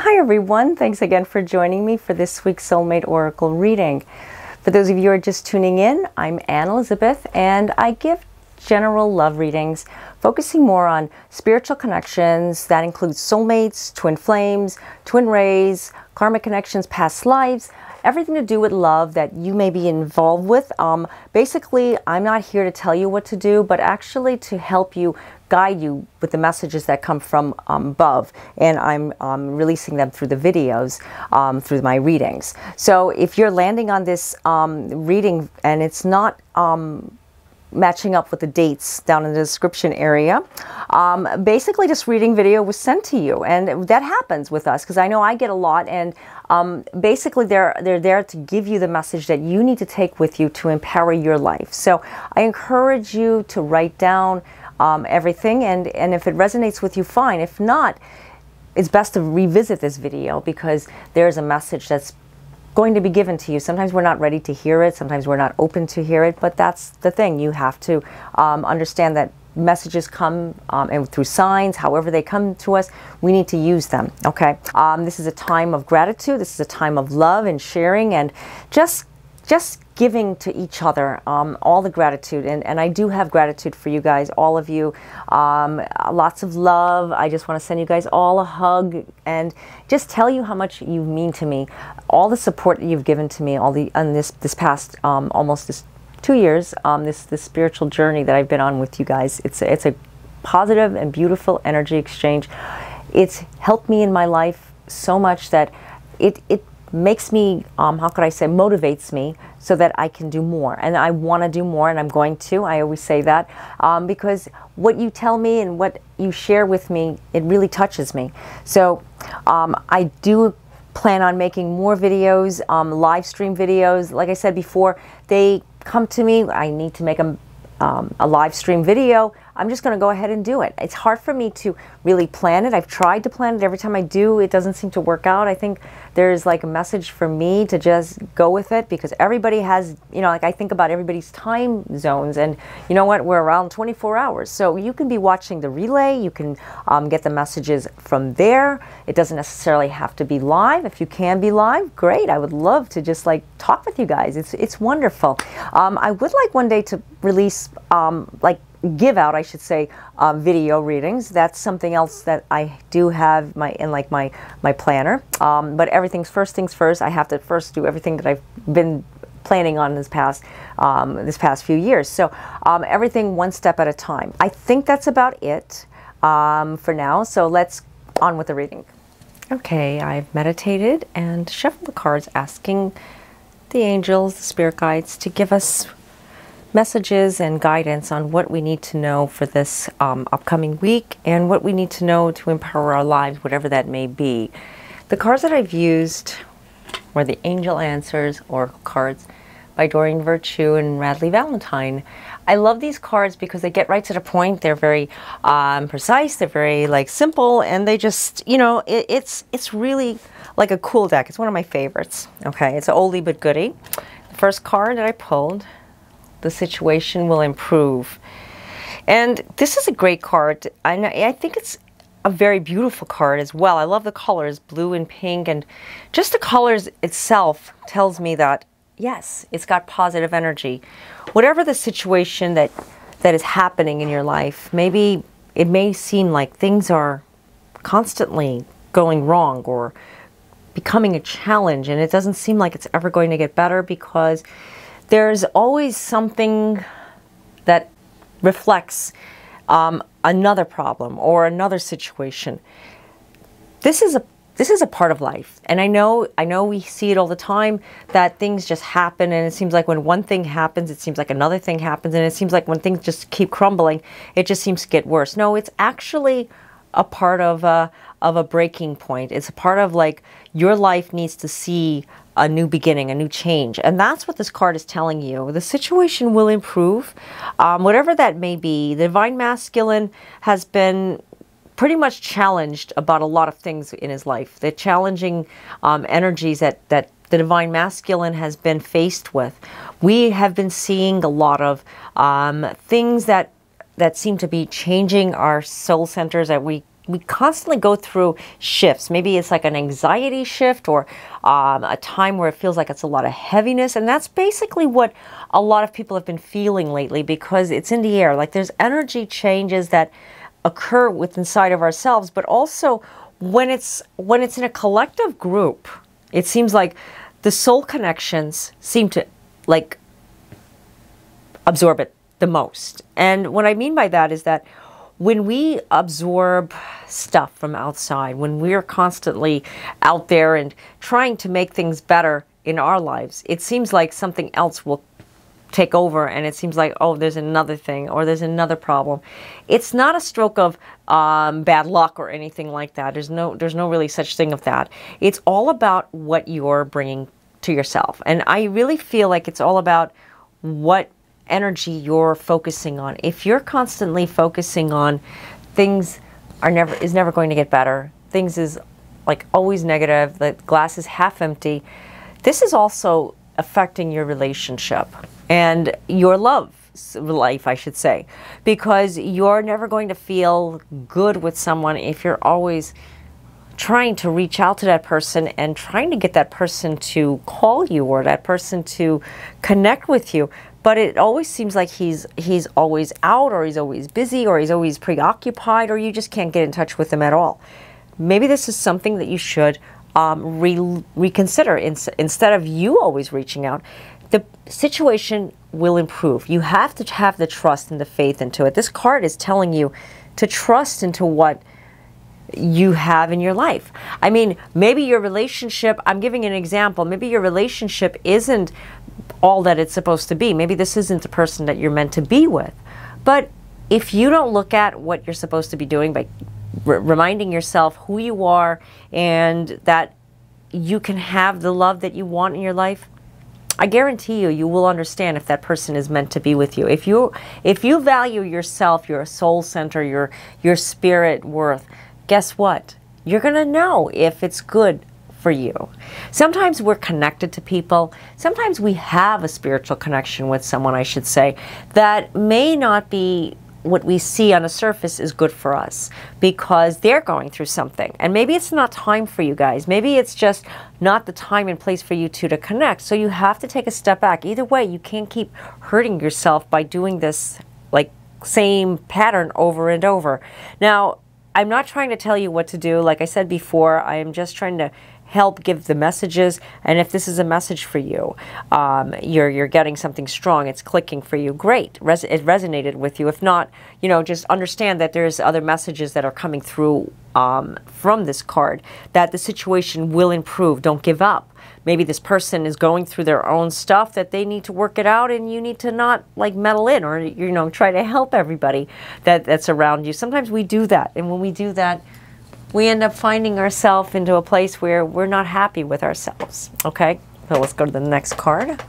Hi everyone, thanks again for joining me for this week's Soulmate Oracle reading. For those of you who are just tuning in, I'm Anne Elizabeth and I give general love readings focusing more on spiritual connections. That includes soulmates, twin flames, twin rays, karmic connections, past lives, everything to do with love that you may be involved with. Basically, I'm not here to tell you what to do, but actually to help you, guide you with the messages that come from above, and I'm releasing them through the videos, through my readings. So if you're landing on this reading and it's not matching up with the dates down in the description area, basically this reading video was sent to you, and that happens with us because I know I get a lot, and basically they're there to give you the message that you need to take with you to empower your life. So I encourage you to write down everything, and if it resonates with you, fine. If not, it's best to revisit this video because there's a message that's going to be given to you. Sometimes we're not ready to hear it, sometimes we're not open to hear it, but that's the thing. You have to understand that messages come and through signs, however they come to us, we need to use them, okay? This is a time of gratitude, this is a time of love and sharing, and just giving to each other all the gratitude, and I do have gratitude for you guys, all of you. Lots of love. I just want to send you guys all a hug and just tell you how much you mean to me, all the support that you've given to me, on this past almost this 2 years, this spiritual journey that I've been on with you guys. It's a positive and beautiful energy exchange. It's helped me in my life so much that it makes me, how could I say, motivates me so that I can do more. And I want to do more, and I'm going to. I always say that because what you tell me and what you share with me, it really touches me. So I do plan on making more videos, live stream videos. Like I said before, they come to me, I need to make a live stream video. I'm just going to go ahead and do it. It's hard for me to really plan it. I've tried to plan it. Every time I do, it doesn't seem to work out. I think there's like a message for me to just go with it because everybody has, you know, like I think about everybody's time zones, and you know what, we're around 24 hours. So you can be watching the relay, you can get the messages from there. It doesn't necessarily have to be live. If you can be live, great. I would love to just like talk with you guys. It's wonderful. I would like one day to release give out, I should say, video readings. That's something else that I do have in my planner. But everything's first things first. I have to first do everything that I've been planning on this past few years. So everything one step at a time. I think that's about it for now. So let's on with the reading. Okay, I've meditated and shuffled the cards, asking the angels, the spirit guides, to give us messages and guidance on what we need to know for this upcoming week and what we need to know to empower our lives, whatever that may be. The cards that I've used were the Angel Answers Oracle cards by Doreen Virtue and Radley Valentine. I love these cards because they get right to the point. They're very precise, they're very simple, and they just, you know, it's really like a cool deck. It's one of my favorites. Okay, it's an oldie but goodie. The first card that I pulled, the situation will improve. And this is a great card. I think it's a very beautiful card as well. I love the colors, blue and pink, and just the colors itself tells me that, yes, it's got positive energy. Whatever the situation that is happening in your life, maybe it may seem like things are constantly going wrong or becoming a challenge, and it doesn't seem like it's ever going to get better because there's always something that reflects another problem or another situation. This is a part of life, and I know we see it all the time that things just happen, and it seems like when one thing happens, it seems like another thing happens, and it seems like when things just keep crumbling, it just seems to get worse. No, it's actually a part of a breaking point. It's a part of your life needs to see a new beginning, a new change. And that's what this card is telling you. The situation will improve, whatever that may be. The Divine Masculine has been pretty much challenged about a lot of things in his life. The challenging energies that the Divine Masculine has been faced with. We have been seeing a lot of things that seem to be changing our soul centers that we we constantly go through shifts. Maybe it's like an anxiety shift, or a time where it feels like it's a lot of heaviness. And that's basically what a lot of people have been feeling lately, because it's in the air. Like there's energy changes that occur inside of ourselves, but also when it's in a collective group, it seems like the soul connections seem to like absorb it the most. And what I mean by that is that when we absorb stuff from outside, when we're constantly out there and trying to make things better in our lives, it seems like something else will take over, and it seems like, oh, there's another thing, or there's another problem. It's not a stroke of bad luck or anything like that. There's no really such thing of that. It's all about what you're bringing to yourself. And I really feel like it's all about what energy you're focusing on. If you're constantly focusing on things is never going to get better, things is like always negative, the glass is half empty, this is also affecting your relationship and your love life, I should say, because you're never going to feel good with someone if you're always trying to reach out to that person and trying to get that person to call you, or that person to connect with you. But it always seems like he's always out, or he's always busy, or he's always preoccupied, or you just can't get in touch with him at all. Maybe this is something that you should reconsider. Instead of you always reaching out, the situation will improve. You have to have the trust and the faith into it. This card is telling you to trust into what you have in your life. I mean, maybe your relationship, I'm giving an example, maybe your relationship isn't all that it's supposed to be. Maybe this isn't the person that you're meant to be with. But if you don't look at what you're supposed to be doing by reminding yourself who you are and that you can have the love that you want in your life, I guarantee you will understand if that person is meant to be with you. If you value yourself, your soul center, your spirit worth, guess what? You're going to know if it's good for you. Sometimes we're connected to people. Sometimes we have a spiritual connection with someone, I should say, that may not be what we see on the surface is good for us because they're going through something. And maybe it's not time for you guys. Maybe it's just not the time and place for you two to connect. So you have to take a step back. Either way, you can't keep hurting yourself by doing this like same pattern over and over. Now, I'm not trying to tell you what to do. Like I said before, I am just trying to help give the messages, and if this is a message for you, you're getting something strong, it's clicking for you, great, it resonated with you. If not, just understand that there's other messages that are coming through from this card, that the situation will improve. Don't give up. Maybe this person is going through their own stuff that they need to work it out, and you need to not like meddle in or try to help everybody that's around you. Sometimes we do that, and when we do that, we end up finding ourselves into a place where we're not happy with ourselves. Okay, so let's go to the next card.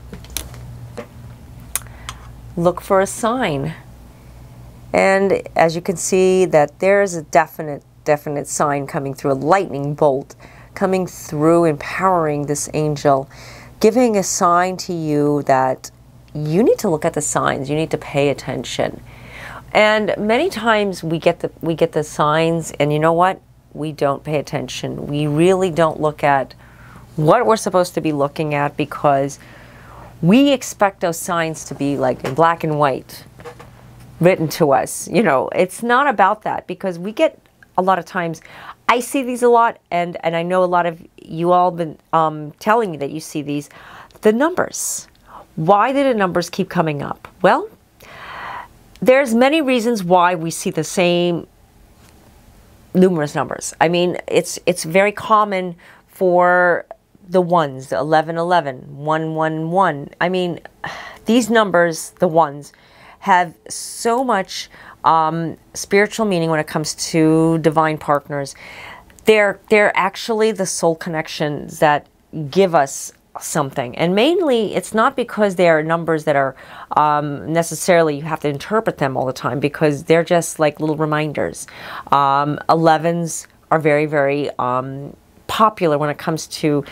Look for a sign. And as you can see, that there's a definite sign coming through, a lightning bolt coming through, empowering this angel, giving a sign to you that you need to look at the signs, you need to pay attention. And many times we get the signs, and you know what? We don't pay attention. We really don't look at what we're supposed to be looking at because we expect those signs to be like in black and white written to us. It's not about that, because we get a lot of times, I see these a lot, and I know a lot of you all been telling me that you see these, the numbers. Why do the numbers keep coming up? Well, there's many reasons why we see the same numerous numbers. I mean, it's very common for the ones, the 1111, 111. I mean, these numbers, the ones, have so much spiritual meaning when it comes to divine partners. They're actually the soul connections that give us something. And mainly, it's not because they are numbers that are necessarily, you have to interpret them all the time, because they're just like little reminders. 11s are very, very popular when it comes to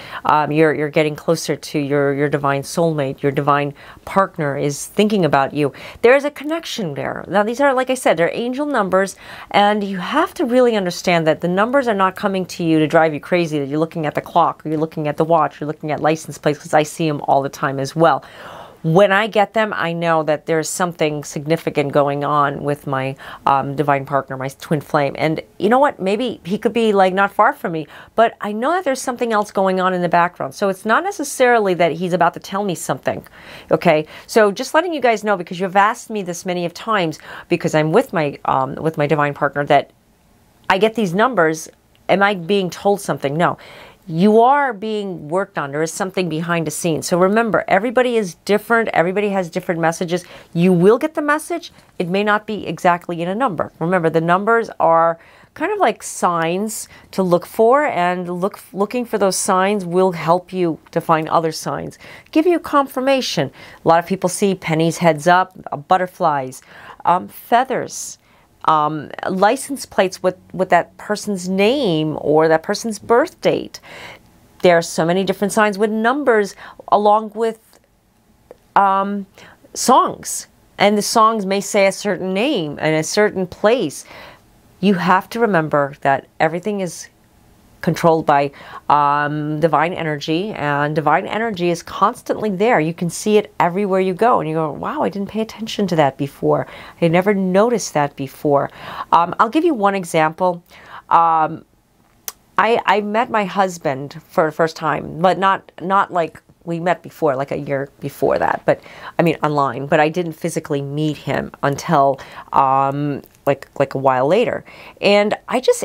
you're getting closer to your divine soulmate, your divine partner is thinking about you. There's a connection there. Now, these are, like I said, they're angel numbers, and you have to really understand that the numbers are not coming to you to drive you crazy, that you're looking at the clock, or you're looking at the watch, you're looking at license plates, because I see them all the time as well. When I get them, I know that there's something significant going on with my divine partner, my twin flame. And you know what? Maybe he could be like not far from me, but I know that there's something else going on in the background. So it's not necessarily that he's about to tell me something. Okay. So just letting you guys know, because you've asked me this many of times, because I'm with my divine partner, that I get these numbers. Am I being told something? No. You are being worked on. There is something behind the scenes. So remember, everybody is different. Everybody has different messages. You will get the message. It may not be exactly in a number. Remember, the numbers are kind of like signs to look for, and looking for those signs will help you to find other signs. Give you confirmation. A lot of people see pennies, heads up, butterflies, feathers. License plates with that person's name or that person's birth date. There are so many different signs with numbers, along with songs. And the songs may say a certain name and a certain place. You have to remember that everything is controlled by divine energy, and divine energy is constantly there. You can see it everywhere you go, and you go, wow, I didn't pay attention to that before. I never noticed that before. I'll give you one example. I met my husband for the first time, but not like we met before, like a year before that, but I mean online, but I didn't physically meet him until like a while later. And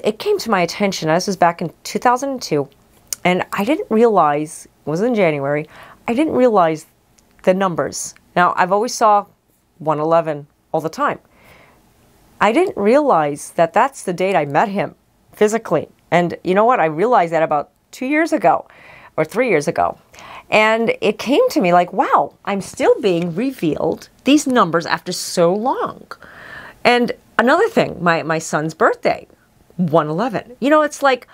it came to my attention, this was back in 2002, and I didn't realize, it was in January, I didn't realize the numbers. Now, I've always saw 111 all the time. I didn't realize that that's the date I met him physically. And you know what? I realized that about 2 years ago or 3 years ago. And it came to me like, wow, I'm still being revealed these numbers after so long. And another thing, my son's birthday, 111. You know, it's like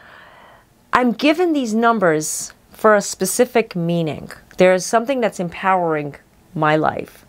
I'm given these numbers for a specific meaning. There's something that's empowering my life.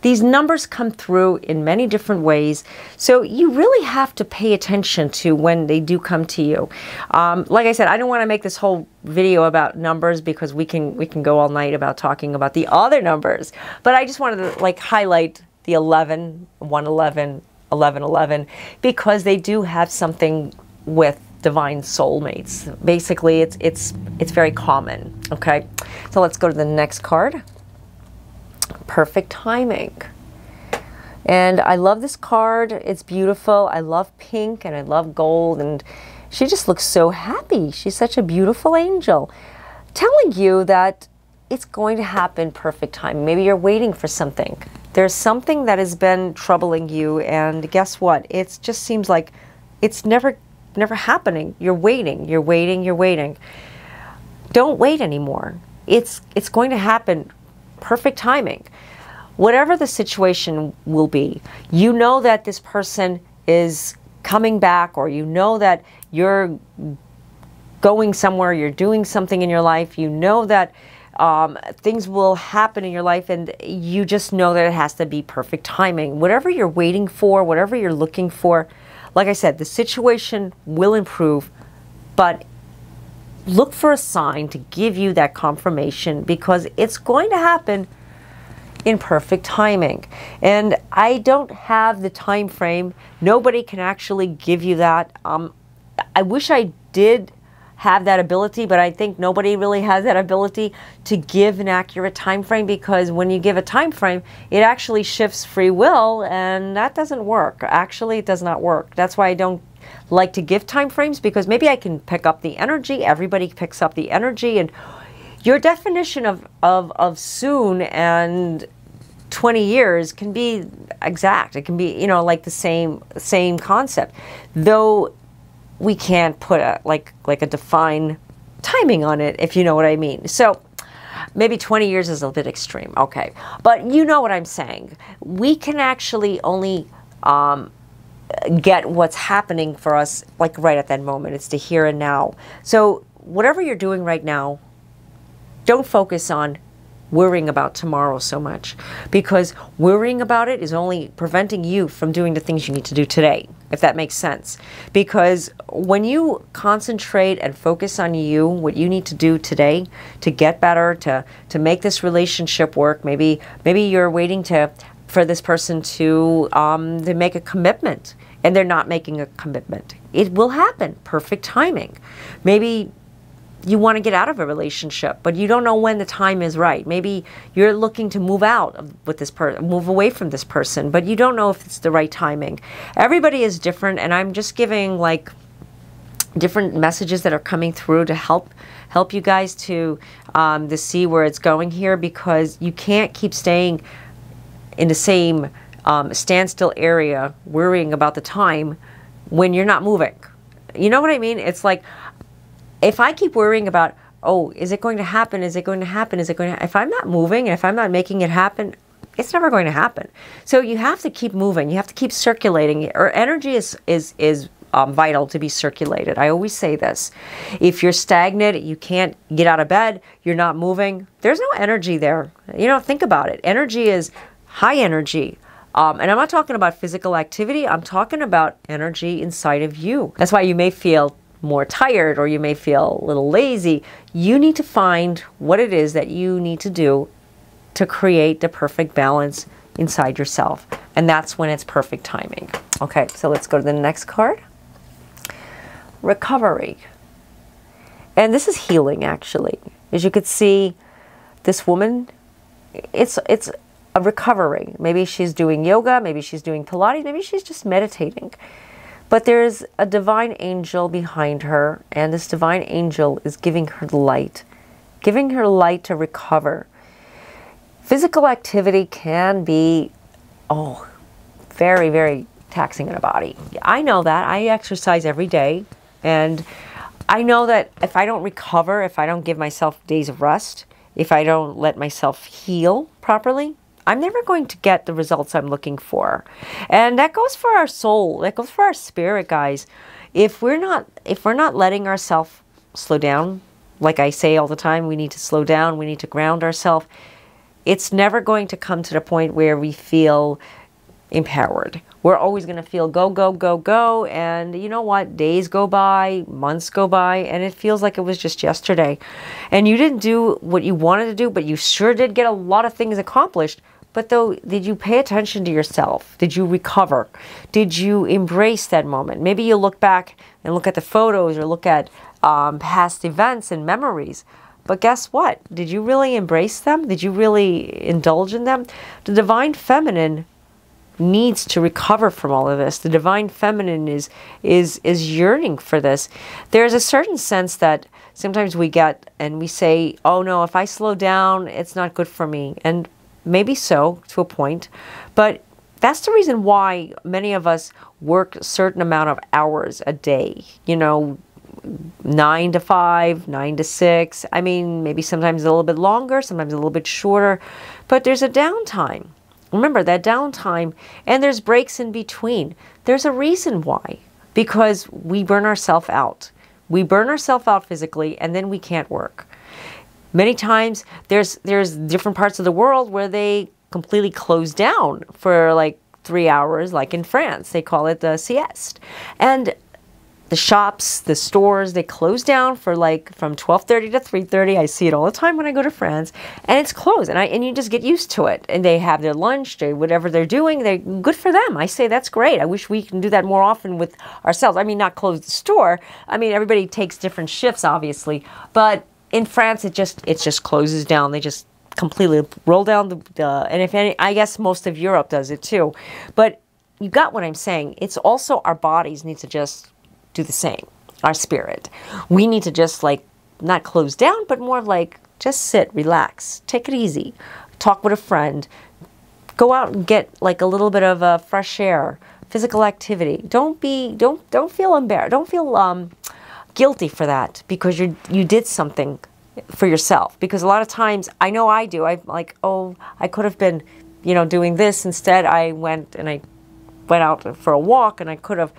These numbers come through in many different ways, so you really have to pay attention to when they do come to you. Like I said, I don't want to make this whole video about numbers, because we can go all night about talking about the other numbers. But I just wanted to like highlight the 11, 111, 1111, because they do have something with divine soulmates. Basically, it's very common. Okay, so let's go to the next card. Perfect timing. And I love this card. It's beautiful. I love pink and I love gold, and she just looks so happy. She's such a beautiful angel, telling you that it's going to happen perfect time. Maybe you're waiting for something. There's something that has been troubling you, and guess what? It just seems like it's never happening. You're waiting, you're waiting, you're waiting. Don't wait anymore. It's going to happen. Perfect timing. Whatever the situation will be, you know that this person is coming back, or you know that you're going somewhere, you're doing something in your life, you know that things will happen in your life, and you just know that it has to be perfect timing. Whatever you're waiting for, whatever you're looking for, like I said, the situation will improve, but look for a sign to give you that confirmation, because it's going to happen in perfect timing. And I don't have the time frame. Nobody can actually give you that. I wish I did have that ability, but I think nobody really has that ability to give an accurate time frame, because when you give a time frame, it actually shifts free will, and that doesn't work. Actually, it does not work. That's why I don't like to give time frames, because maybe I can pick up the energy. Everybody picks up the energy, and your definition of soon and 20 years can be exact. It can be, you know, like the same concept, though we can't put a defined timing on it, if you know what I mean. So maybe 20 years is a bit extreme. Okay, but you know what I'm saying. We can actually only get what's happening for us like right at that moment. It's the here and now. So whatever you're doing right now, don't focus on worrying about tomorrow so much, because worrying about it is only preventing you from doing the things you need to do today, if that makes sense. Because when you concentrate and focus on you, what you need to do today to get better, to make this relationship work, maybe you're waiting for this person to make a commitment, and they're not making a commitment. It will happen. Perfect timing. Maybe you want to get out of a relationship, but you don't know when the time is right. Maybe you're looking to move out with this person, move away from this person, but you don't know if it's the right timing. Everybody is different, and I'm just giving like different messages that are coming through to help you guys to see where it's going here, because you can't keep staying in the same standstill area worrying about the time when you're not moving. You know what I mean? It's like, if I keep worrying about, oh, is it going to happen? Is it going to happen? Is it going to, if I'm not moving and if I'm not making it happen, it's never going to happen. So you have to keep moving. You have to keep circulating. Or energy is vital to be circulated. I always say this. If you're stagnant, you can't get out of bed, you're not moving, there's no energy there. You know, think about it. Energy is high energy. And I'm not talking about physical activity. I'm talking about energy inside of you. That's why you may feel more tired, or you may feel a little lazy. You need to find what it is that you need to do to create the perfect balance inside yourself. And that's when it's perfect timing. Okay, so let's go to the next card. Recovery. And this is healing, actually. As you could see, this woman, it's a recovery. Maybe she's doing yoga, maybe she's doing Pilates, maybe she's just meditating. But there's a divine angel behind her, and this divine angel is giving her light to recover. Physical activity can be, very, very taxing on a body. I know that. I exercise every day, and I know that if I don't recover, if I don't give myself days of rest, if I don't let myself heal properly, I'm never going to get the results I'm looking for. And that goes for our soul. That goes for our spirit, guys. If we're not letting ourselves slow down, like I say all the time, we need to slow down, we need to ground ourselves, it's never going to come to the point where we feel empowered. We're always going to feel go, go, go, go. And you know what? Days go by, months go by, and it feels like it was just yesterday. And you didn't do what you wanted to do, but you sure did get a lot of things accomplished. But though, did you pay attention to yourself? Did you recover? Did you embrace that moment? Maybe you look back and look at the photos or look at past events and memories. But guess what? Did you really embrace them? Did you really indulge in them? The Divine Feminine needs to recover from all of this. The Divine Feminine is yearning for this. There's a certain sense that sometimes we get and we say, oh no, if I slow down, it's not good for me. And maybe so, to a point. But that's the reason why many of us work a certain amount of hours a day. You know, 9 to 5, 9 to 6. I mean, maybe sometimes a little bit longer, sometimes a little bit shorter. But there's a downtime. Remember that downtime, and there's breaks in between. There's a reason why. Because we burn ourselves out. We burn ourselves out physically, and then we can't work. Many times, there's different parts of the world where they completely close down for like 3 hours, like in France. They call it the sieste. And the shops, the stores, they close down for like from 12:30 to 3:30. I see it all the time when I go to France, and it's closed, and you just get used to it. And they have their lunch, whatever they're doing, they're good for them. I say that's great. I wish we can do that more often with ourselves. I mean, not close the store. I mean, everybody takes different shifts, obviously, but in France, it just closes down. They just completely roll down and if any, I guess most of Europe does it too. But you got what I'm saying. It's also our bodies need to just do the same. Our spirit. We need to just like not close down, but more like just sit, relax, take it easy, talk with a friend, go out and get like a little bit of fresh air, physical activity. Don't feel embarrassed. Don't feel guilty for that because you did something for yourself. Because a lot of times, I know I do. I'm like, oh, I could have been, doing this. Instead, I went and I went out for a walk, and I could have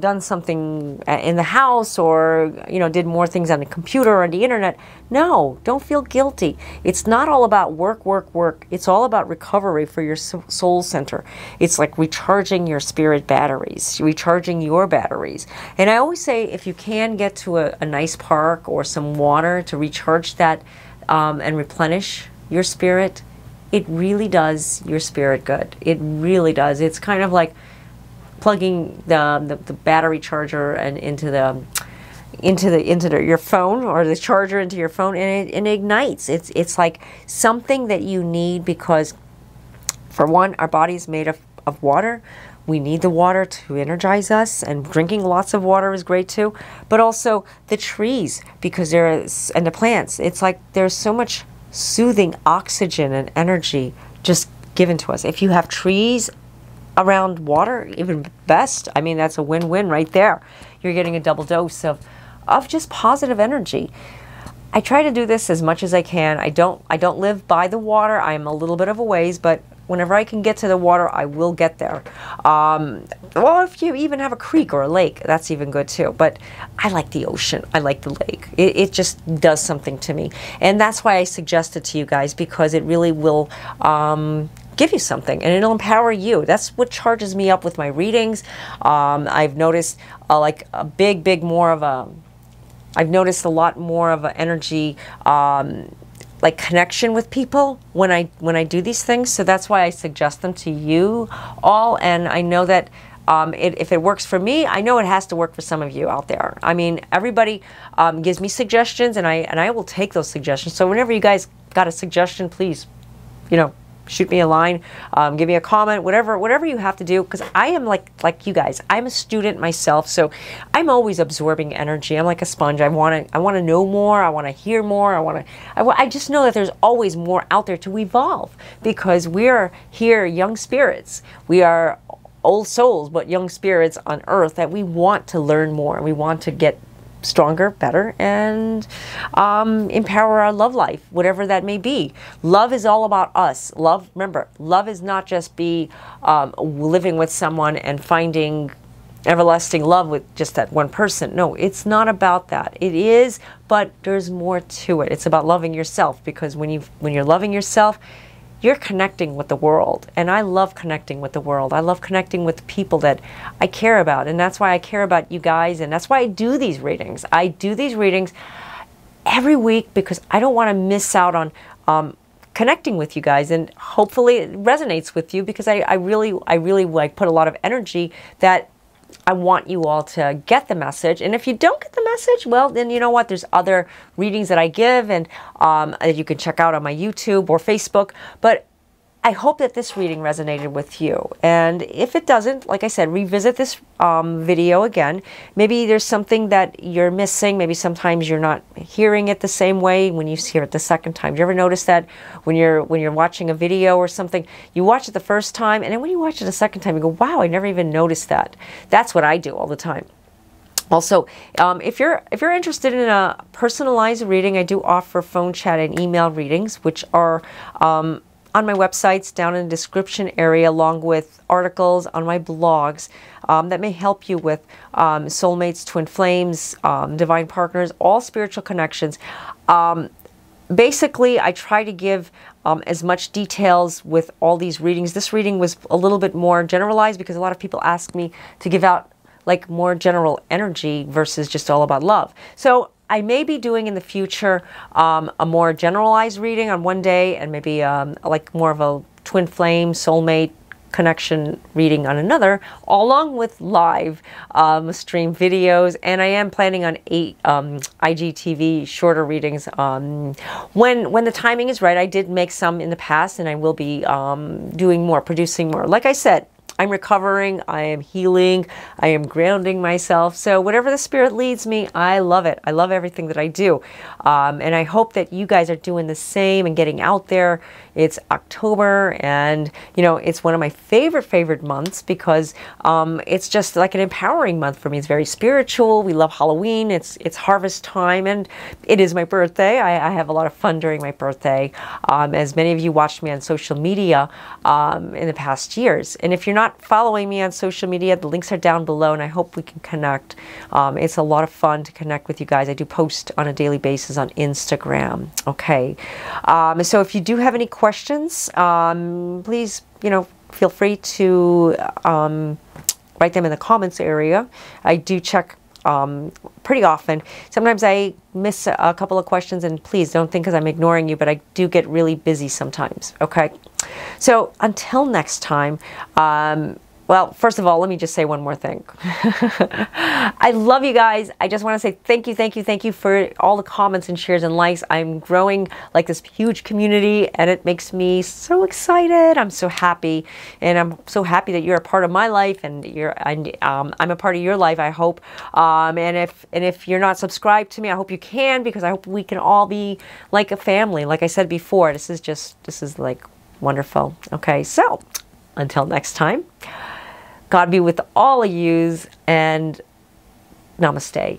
done something in the house, or did more things on the computer or on the internet. No, don't feel guilty. It's not all about work, work, work. It's all about recovery for your soul center. It's like recharging your spirit batteries, recharging your batteries. And I always say, if you can get to a nice park or some water to recharge that and replenish your spirit, it really does your spirit good. It really does. It's kind of like plugging the battery charger and into your phone, or the charger into your phone, and it ignites. It's like something that you need, because for one, our body is made of water. We need the water to energize us, and drinking lots of water is great too. But also the trees, because and the plants. It's like there's so much soothing oxygen and energy just given to us. If you have trees around water, even best. I mean, that's a win-win right there. You're getting a double dose of just positive energy. I try to do this as much as I can. I don't live by the water. I'm a little bit of a ways, but whenever I can get to the water, I will get there. Well, if you even have a creek or a lake, that's even good too. But I like the ocean. I like the lake. It just does something to me. And that's why I suggest it to you guys, because it really will give you something, and it'll empower you. That's what charges me up with my readings. I've noticed like a big more of a, I've noticed a lot more of an energy, like connection with people when I do these things. So that's why I suggest them to you all. And I know that if it works for me, I know it has to work for some of you out there. I mean, everybody gives me suggestions, and I will take those suggestions. So whenever you guys got a suggestion, please, shoot me a line, give me a comment, whatever you have to do, because I am like you guys. I'm a student myself, so I'm always absorbing energy. I'm like a sponge. I want to know more. I want to hear more. I just know that there's always more out there to evolve, because we're here, young spirits. We are old souls, but young spirits on earth, that we want to learn more. We want to get stronger, better, and empower our love life, whatever that may be. Love is all about us. Love, remember, love is not just living with someone and finding everlasting love with just that one person. No, it's not about that. It is, but there's more to it. It's about loving yourself, because when you're loving yourself, you're connecting with the world. And I love connecting with the world. I love connecting with people that I care about. And that's why I care about you guys. And that's why I do these readings. I do these readings every week, because I don't want to miss out on connecting with you guys. And hopefully it resonates with you, because I really like put a lot of energy that I want you all to get the message. And if you don't get the message, well, then you know what? There's other readings that I give, and that you can check out on my YouTube or Facebook. But I hope that this reading resonated with you. And if it doesn't, like I said, revisit this video again. Maybe there's something that you're missing. Maybe sometimes you're not hearing it the same way when you hear it the second time. Do you ever notice that when you're watching a video or something, you watch it the first time, and then when you watch it the second time, you go, wow, I never even noticed that. That's what I do all the time. Also, if you're interested in a personalized reading, I do offer phone chat and email readings, which are on my websites down in the description area, along with articles on my blogs that may help you with soulmates, twin flames, divine partners, all spiritual connections. Basically, I try to give as much details with all these readings. This reading was a little bit more generalized, because a lot of people ask me to give out like more general energy versus just all about love. So I may be doing in the future a more generalized reading on one day, and maybe like more of a twin flame soulmate connection reading on another, along with live stream videos. And I am planning on 8 IGTV shorter readings when the timing is right. I did make some in the past, and I will be doing more, producing more. Like I said, I'm recovering, I am healing, I am grounding myself. So whatever the spirit leads me, I love it. I love everything that I do. And I hope that you guys are doing the same and getting out there. It's October, and it's one of my favorite months, because it's just like an empowering month for me. It's very spiritual. We love Halloween. It's harvest time, and it is my birthday. I have a lot of fun during my birthday, as many of you watched me on social media in the past years. And if you're not not following me on social media, the links are down below, and I hope we can connect. It's a lot of fun to connect with you guys. I do post on a daily basis on Instagram. Okay. So if you do have any questions, please, feel free to write them in the comments area. I do check pretty often. Sometimes I miss a couple of questions, and please don't think because I'm ignoring you, but I do get really busy sometimes. Okay. So until next time, well, first of all, let me just say one more thing. I love you guys. I just want to say thank you for all the comments and shares and likes. I'm growing like this huge community, and it makes me so excited. I'm so happy, and I'm so happy that you're a part of my life, and I'm a part of your life, I hope. And if you're not subscribed to me, I hope you can, because I hope we can all be like a family. Like I said before, this is like wonderful. Okay, so until next time, God be with all of yous, and namaste.